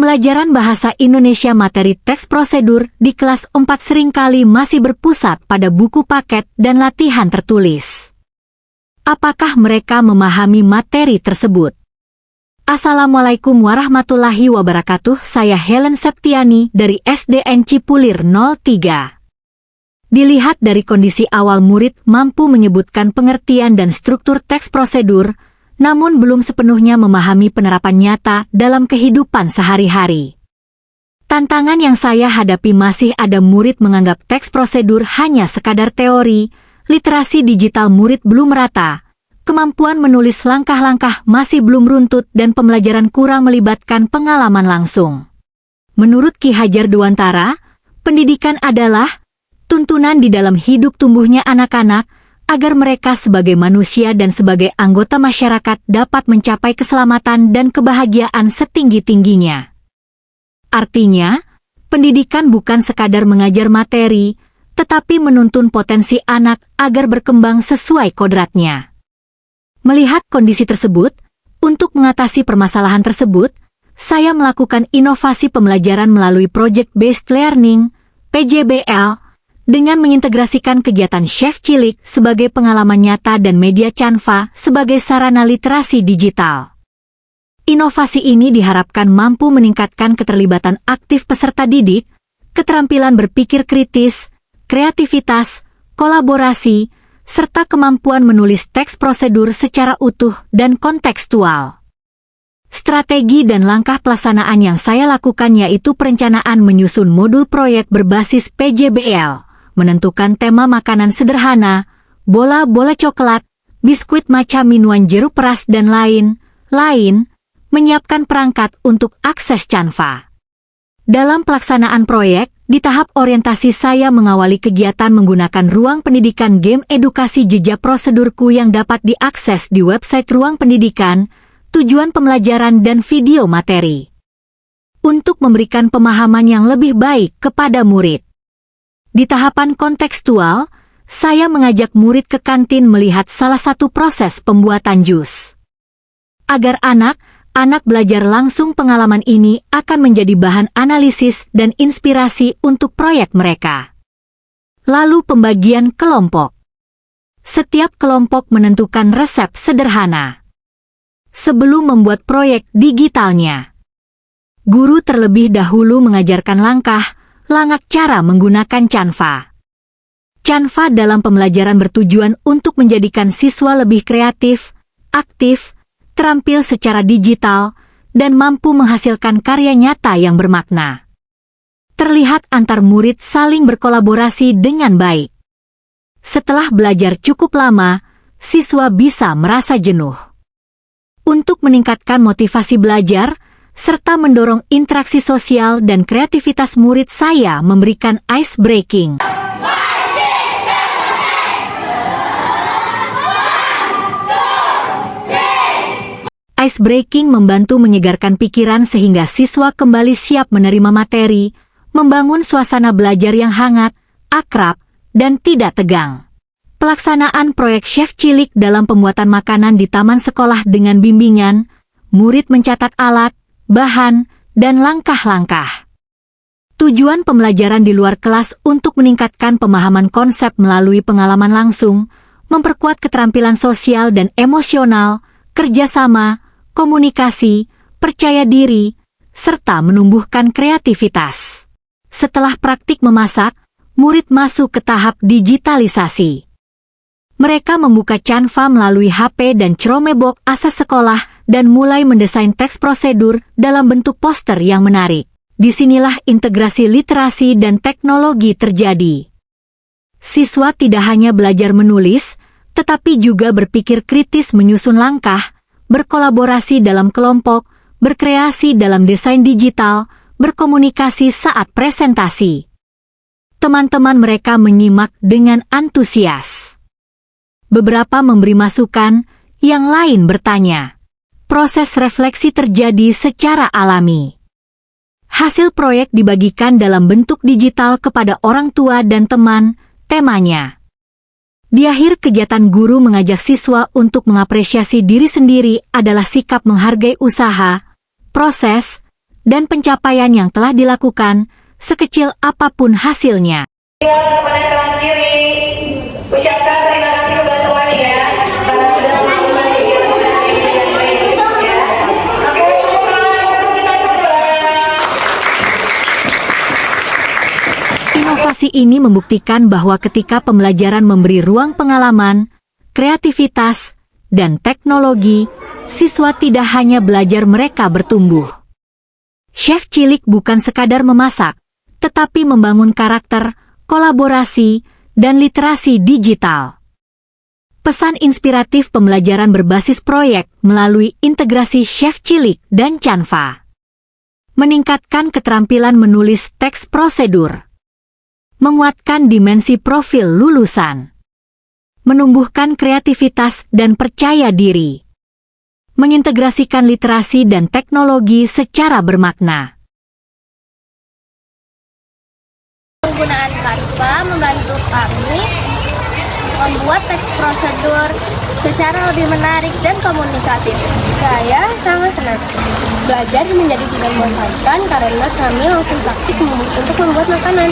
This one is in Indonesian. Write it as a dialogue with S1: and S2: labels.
S1: Pembelajaran bahasa Indonesia materi teks prosedur di kelas 4 seringkali masih berpusat pada buku paket dan latihan tertulis. Apakah mereka memahami materi tersebut? Assalamualaikum warahmatullahi wabarakatuh. Saya Helen Septiani dari SDN Cipulir 03. Dilihat dari kondisi awal murid mampu menyebutkan pengertian dan struktur teks prosedur, namun belum sepenuhnya memahami penerapan nyata dalam kehidupan sehari-hari. Tantangan yang saya hadapi masih ada murid menganggap teks prosedur hanya sekadar teori, literasi digital murid belum merata, kemampuan menulis langkah-langkah masih belum runtut dan pembelajaran kurang melibatkan pengalaman langsung. Menurut Ki Hajar Dewantara, pendidikan adalah tuntunan di dalam hidup tumbuhnya anak-anak, agar mereka sebagai manusia dan sebagai anggota masyarakat dapat mencapai keselamatan dan kebahagiaan setinggi-tingginya. Artinya, pendidikan bukan sekadar mengajar materi, tetapi menuntun potensi anak agar berkembang sesuai kodratnya. Melihat kondisi tersebut, untuk mengatasi permasalahan tersebut, saya melakukan inovasi pembelajaran melalui Project Based Learning, PJBL, dengan mengintegrasikan kegiatan Chef Cilik sebagai pengalaman nyata dan media Canva sebagai sarana literasi digital. Inovasi ini diharapkan mampu meningkatkan keterlibatan aktif peserta didik, keterampilan berpikir kritis, kreativitas, kolaborasi, serta kemampuan menulis teks prosedur secara utuh dan kontekstual. Strategi dan langkah pelaksanaan yang saya lakukan yaitu perencanaan menyusun modul proyek berbasis PJBL, menentukan tema makanan sederhana, bola-bola coklat, biskuit maca minuan jeruk peras dan lain-lain, menyiapkan perangkat untuk akses Canva. Dalam pelaksanaan proyek, di tahap orientasi saya mengawali kegiatan menggunakan ruang pendidikan game edukasi jejak prosedurku yang dapat diakses di website ruang pendidikan, tujuan pembelajaran dan video materi. Untuk memberikan pemahaman yang lebih baik kepada murid. Di tahapan kontekstual, saya mengajak murid ke kantin melihat salah satu proses pembuatan jus. Agar anak-anak belajar langsung, pengalaman ini akan menjadi bahan analisis dan inspirasi untuk proyek mereka. Lalu pembagian kelompok. Setiap kelompok menentukan resep sederhana. Sebelum membuat proyek digitalnya, guru terlebih dahulu mengajarkan langkah cara menggunakan Canva. Canva dalam pembelajaran bertujuan untuk menjadikan siswa lebih kreatif, aktif, terampil secara digital, dan mampu menghasilkan karya nyata yang bermakna. Terlihat antar murid saling berkolaborasi dengan baik. Setelah belajar cukup lama, siswa bisa merasa jenuh. Untuk meningkatkan motivasi belajar, serta mendorong interaksi sosial dan kreativitas murid, saya memberikan ice breaking. Ice breaking membantu menyegarkan pikiran sehingga siswa kembali siap menerima materi, membangun suasana belajar yang hangat, akrab, dan tidak tegang. Pelaksanaan proyek Chef Cilik dalam pembuatan makanan di taman sekolah dengan bimbingan, murid mencatat alat, bahan, dan langkah-langkah. Tujuan pembelajaran di luar kelas untuk meningkatkan pemahaman konsep melalui pengalaman langsung, memperkuat keterampilan sosial dan emosional, kerjasama, komunikasi, percaya diri, serta menumbuhkan kreativitas. Setelah praktik memasak, murid masuk ke tahap digitalisasi. Mereka membuka Canva melalui HP dan Chromebook akses sekolah dan mulai mendesain teks prosedur dalam bentuk poster yang menarik. Disinilah integrasi literasi dan teknologi terjadi. Siswa tidak hanya belajar menulis, tetapi juga berpikir kritis menyusun langkah, berkolaborasi dalam kelompok, berkreasi dalam desain digital, berkomunikasi saat presentasi. Teman-teman mereka menyimak dengan antusias. Beberapa memberi masukan, yang lain bertanya. Proses refleksi terjadi secara alami. Hasil proyek dibagikan dalam bentuk digital kepada orang tua dan teman, temanya. Di akhir kegiatan, guru mengajak siswa untuk mengapresiasi diri sendiri adalah sikap menghargai usaha, proses, dan pencapaian yang telah dilakukan, sekecil apapun hasilnya.
S2: Kepada kanan kiri, ucapkan terima kasih kepada Tuhan ya, karena sudah melakukan kegiatan yang baik ya. Oke, kita coba.
S1: Inovasi ini membuktikan bahwa ketika pembelajaran memberi ruang pengalaman, kreativitas, dan teknologi, siswa tidak hanya belajar, mereka bertumbuh. Chef Cilik bukan sekadar memasak, tetapi membangun karakter, kolaborasi, dan literasi digital. Pesan inspiratif pembelajaran berbasis proyek melalui integrasi Chef Cilik dan Canva. Meningkatkan keterampilan menulis teks prosedur. Menguatkan dimensi profil lulusan. Menumbuhkan kreativitas dan percaya diri. Mengintegrasikan literasi dan teknologi secara bermakna.
S3: Penggunaan Canva membantu kami membuat teks prosedur secara lebih menarik dan komunikatif. Saya sangat senang. Belajar menjadi tidak membosankan karena kami langsung praktik untuk membuat makanan.